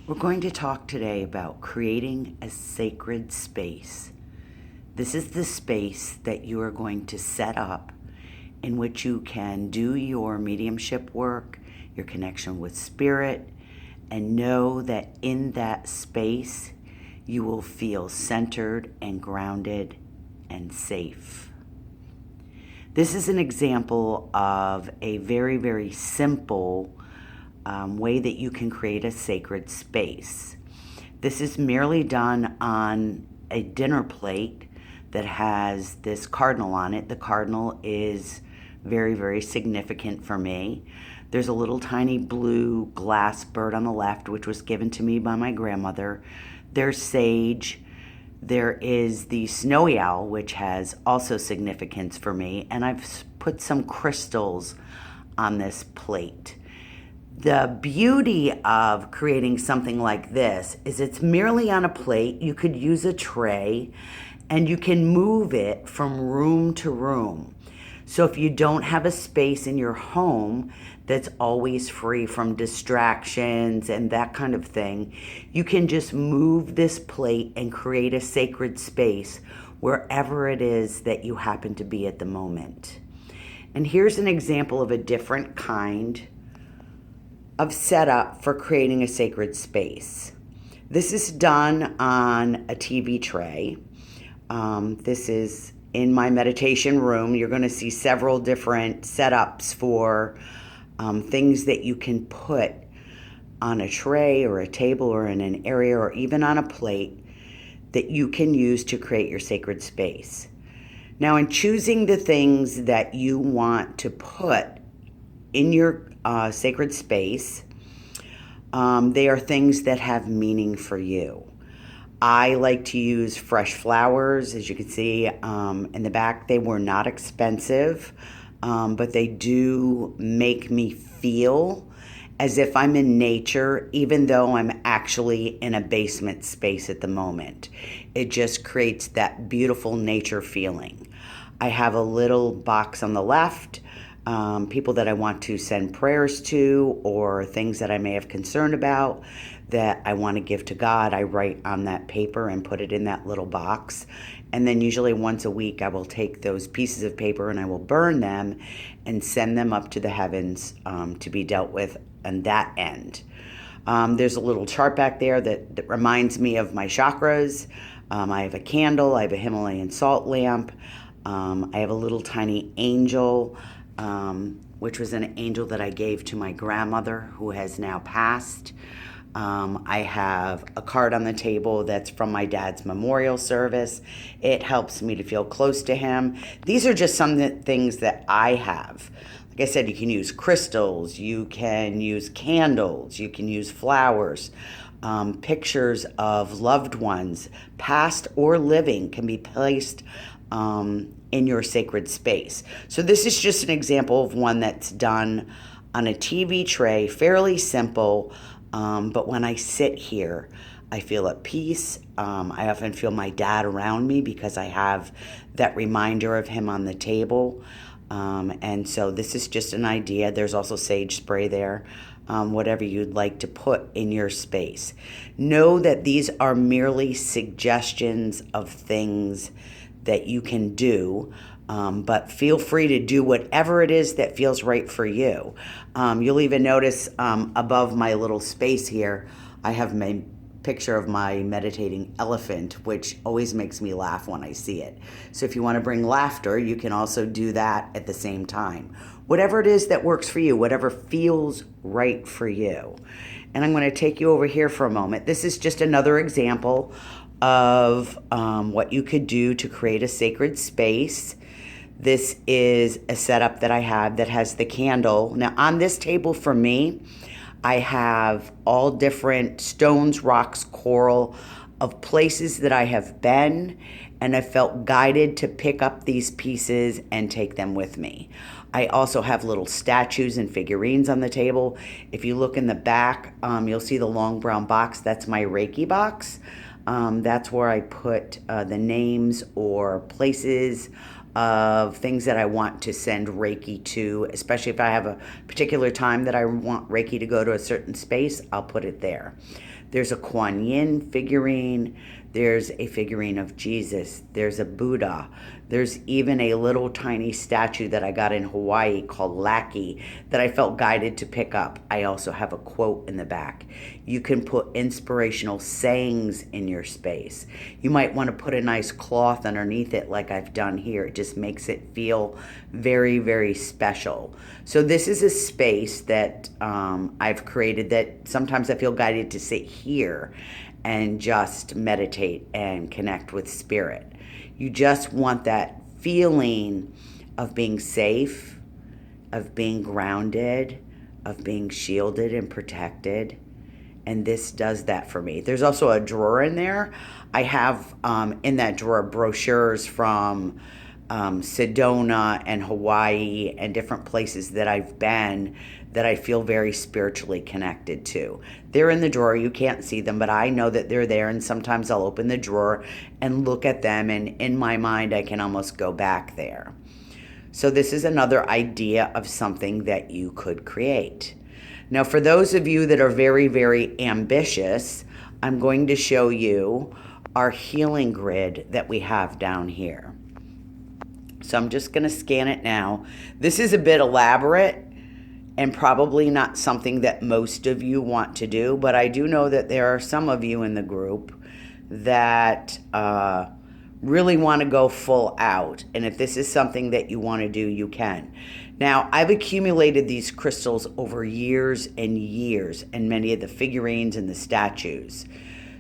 We're going to talk today about creating a sacred space. This is the space that you are going to set up in which you can do your mediumship work, your connection with spirit, and know that in that space you will feel centered and grounded and safe. This is an example of a very, very simple way that you can create a sacred space. This is merely done on a dinner plate that has this cardinal on it. The cardinal is very, very significant for me. There's a little tiny blue glass bird on the left, which was given to me by my grandmother. There's sage. There is the snowy owl, which has also significance for me. And I've put some crystals on this plate. The beauty of creating something like this is it's merely on a plate. You could use a tray and you can move it from room to room. So if you don't have a space in your home that's always free from distractions and that kind of thing, you can just move this plate and create a sacred space wherever it is that you happen to be at the moment. And here's an example of a different kind of setup for creating a sacred space. This is done on a TV tray. This is in my meditation room. You're going to see several different setups for things that you can put on a tray or a table or in an area or even on a plate that you can use to create your sacred space. Now, in choosing the things that you want to put in your sacred space, they are things that have meaning for you. I like to use fresh flowers. As you can see in the back, they were not expensive, but they do make me feel as if I'm in nature, even though I'm actually in a basement space at the moment. It just creates that beautiful nature feeling. I have a little box on the left. People that I want to send prayers to or things that I may have concern about that I want to give to God, I write on that paper and put it in that little box. And then usually once a week, I will take those pieces of paper and I will burn them and send them up to the heavens to be dealt with on that end. There's a little chart back there that reminds me of my chakras. I have a candle. I have a Himalayan salt lamp. I have a little tiny angel, which was an angel that I gave to my grandmother who has now passed. I have a card on the table that's from my dad's memorial service. It helps me to feel close to him. These are just some things that I have. Like I said, you can use crystals, you can use candles, you can use flowers. Pictures of loved ones, past or living, can be placed in your sacred space. So this is just an example of one that's done on a TV tray, fairly simple, but when I sit here, I feel at peace. I often feel my dad around me because I have that reminder of him on the table. And so this is just an idea. There's also sage spray there. Whatever you'd like to put in your space. Know that these are merely suggestions of things that you can do, but feel free to do whatever it is that feels right for you. You'll even notice above my little space here, I have my picture of my meditating elephant, which always makes me laugh when I see it. So if you want to bring laughter, you can also do that at the same time. Whatever it is that works for you, whatever feels right for you. And I'm going to take you over here for a moment. This is just another example of what you could do to create a sacred space. This is a setup that I have that has the candle. Now on this table for me, I have all different stones, rocks, coral of places that I have been, and I felt guided to pick up these pieces and take them with me. I also have little statues and figurines on the table. If you look in the back, you'll see the long brown box. That's my Reiki box. That's where I put the names or places of things that I want to send Reiki to, especially if I have a particular time that I want Reiki to go to a certain space, I'll put it there. There's a Kuan Yin figurine. There's a figurine of Jesus. There's a Buddha. There's even a little tiny statue that I got in Hawaii called Laki that I felt guided to pick up. I also have a quote in the back. You can put inspirational sayings in your space. You might want to put a nice cloth underneath it like I've done here. It just makes it feel very, very special. So this is a space that I've created that sometimes I feel guided to sit here and just meditate and connect with spirit. You just want that feeling of being safe, of being grounded, of being shielded and protected. And this does that for me. There's also a drawer in there. I have in that drawer brochures from Sedona and Hawaii and different places that I've been that I feel very spiritually connected to. They're in the drawer. You can't see them, but I know that they're there, and sometimes I'll open the drawer and look at them, and in my mind I can almost go back there. So this is another idea of something that you could create. Now, for those of you that are very, very ambitious, I'm going to show you our healing grid that we have down here. So I'm just going to scan it now. This is a bit elaborate and probably not something that most of you want to do, but I do know that there are some of you in the group that really want to go full out. And if this is something that you want to do, you can. Now, I've accumulated these crystals over years and years, and many of the figurines and the statues.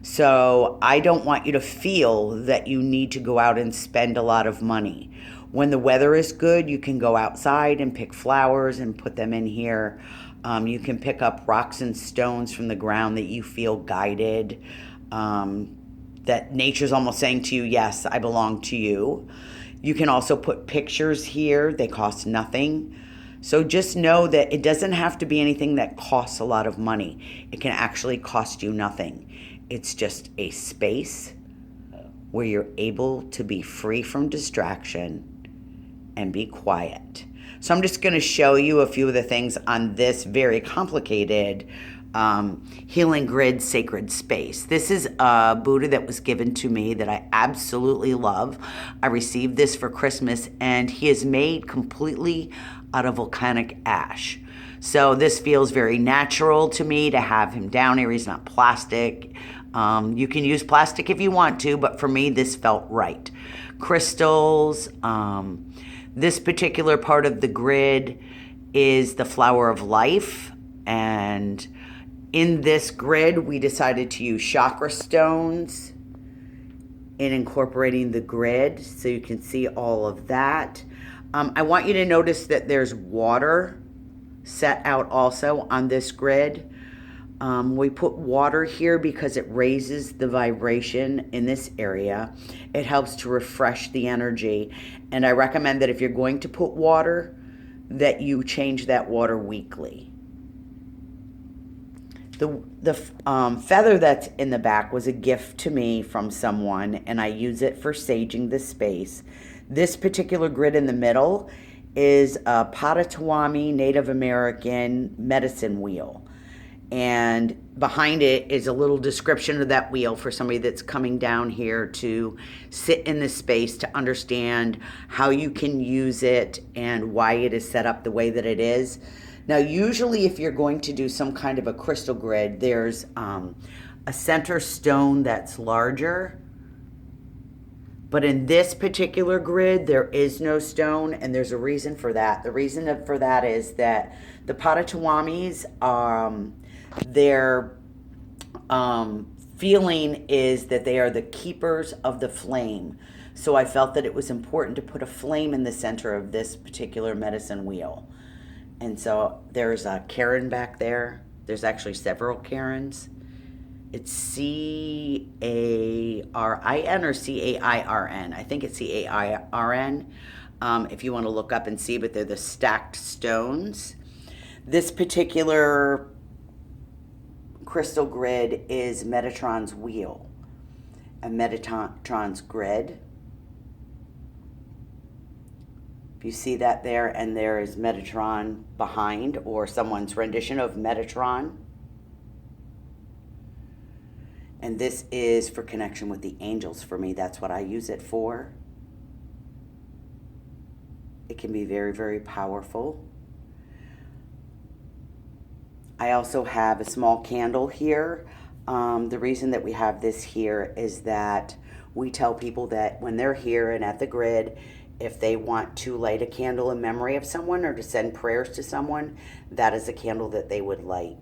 So I don't want you to feel that you need to go out and spend a lot of money. When the weather is good, you can go outside and pick flowers and put them in here. You can pick up rocks and stones from the ground that you feel guided, that nature's almost saying to you, yes, I belong to you. You can also put pictures here. They cost nothing. So just know that it doesn't have to be anything that costs a lot of money. It can actually cost you nothing. It's just a space where you're able to be free from distraction and be quiet. So I'm just going to show you a few of the things on this very complicated healing grid sacred space. This is a Buddha that was given to me that I absolutely love. I received this for Christmas, and he is made completely out of volcanic ash. So this feels very natural to me to have him down here. He's not plastic. You can use plastic if you want to, but for me, this felt right. Crystals. This particular part of the grid is the flower of life. And in this grid, we decided to use chakra stones in incorporating the grid. So you can see all of that. I want you to notice that there's water set out also on this grid. We put water here because it raises the vibration in this area. It helps to refresh the energy. And I recommend that if you're going to put water, that you change that water weekly. The feather that's in the back was a gift to me from someone, and I use it for saging the space. This particular grid in the middle is a Potawatomi Native American medicine wheel. And behind it is a little description of that wheel for somebody that's coming down here to sit in this space to understand how you can use it and why it is set up the way that it is. Now, usually if you're going to do some kind of a crystal grid, there's a center stone that's larger. But in this particular grid, there is no stone, and there's a reason for that. The reason for that is that the Potawatomis, their feeling is that they are the keepers of the flame. So I felt that it was important to put a flame in the center of this particular medicine wheel. And so there's a Karen back there. There's actually several Karens. It's C-A-R-I-N or C-A-I-R-N. I think it's C-A-I-R-N, if you want to look up and see, but they're the stacked stones. This particular crystal grid is Metatron's wheel, a Metatron's grid. If you see that there, and there is Metatron behind, or someone's rendition of Metatron. And this is for connection with the angels for me. That's what I use it for. It can be very, very powerful. I also have a small candle here. The reason that we have this here is that we tell people that when they're here and at the grid, if they want to light a candle in memory of someone or to send prayers to someone, that is a candle that they would light.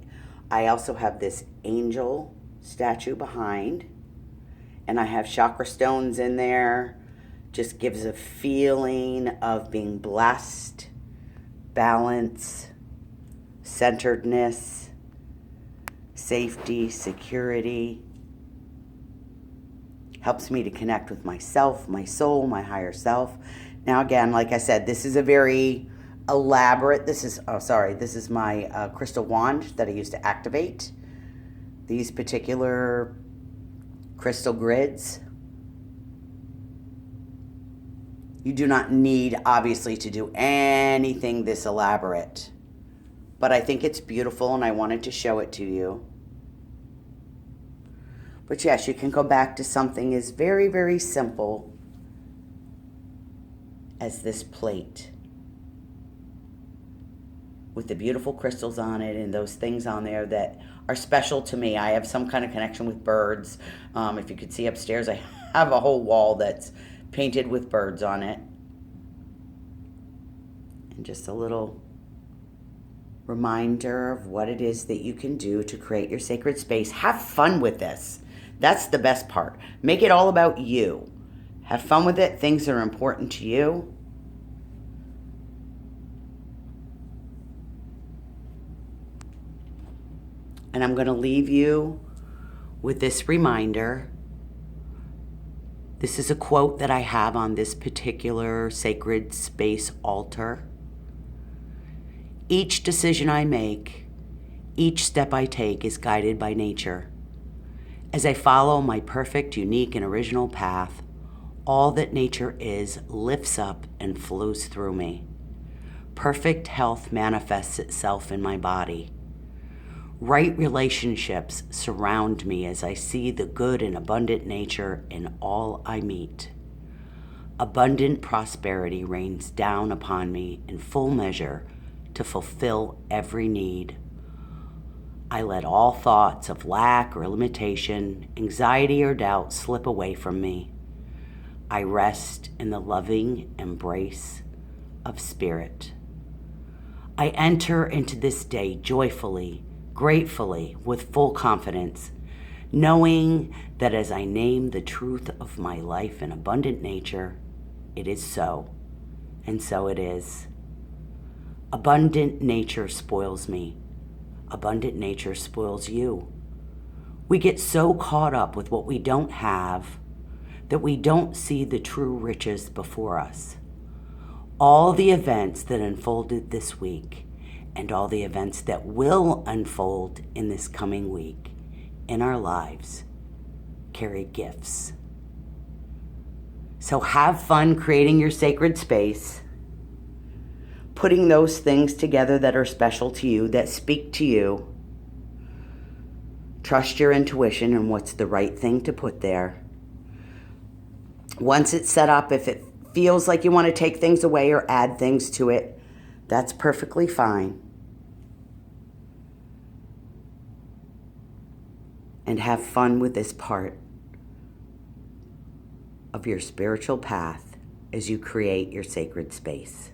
I also have this angel statue behind, and I have chakra stones in there. Just gives a feeling of being blessed, balance, centeredness, safety, security. Helps me to connect with myself, my soul, my higher self. Now again, like I said, this is a very elaborate, this is my crystal wand that I use to activate these particular crystal grids. You do not need, obviously, to do anything this elaborate. But I think it's beautiful and I wanted to show it to you. But yes, you can go back to something as very, very simple as this plate with the beautiful crystals on it and those things on there that are special to me. I have some kind of connection with birds. If you could see upstairs, I have a whole wall that's painted with birds on it. And just a little reminder of what it is that you can do to create your sacred space. Have fun with this. That's the best part. Make it all about you. Have fun with it. Things that are important to you. And I'm going to leave you with this reminder. This is a quote that I have on this particular sacred space altar. Each decision I make, each step I take is guided by nature. As I follow my perfect, unique, and original path, all that nature is lifts up and flows through me. Perfect health manifests itself in my body. Right relationships surround me as I see the good and abundant nature in all I meet. Abundant prosperity rains down upon me in full measure to fulfill every need. I let all thoughts of lack or limitation, anxiety or doubt slip away from me. I rest in the loving embrace of Spirit. I enter into this day joyfully, gratefully, with full confidence, knowing that as I name the truth of my life in abundant nature, it is so, and so it is. Abundant nature spoils me. Abundant nature spoils you. We get so caught up with what we don't have that we don't see the true riches before us. All the events that unfolded this week and all the events that will unfold in this coming week in our lives carry gifts. So have fun creating your sacred space, putting those things together that are special to you, that speak to you. Trust your intuition and what's the right thing to put there. Once it's set up, if it feels like you want to take things away or add things to it, that's perfectly fine. And have fun with this part of your spiritual path as you create your sacred space.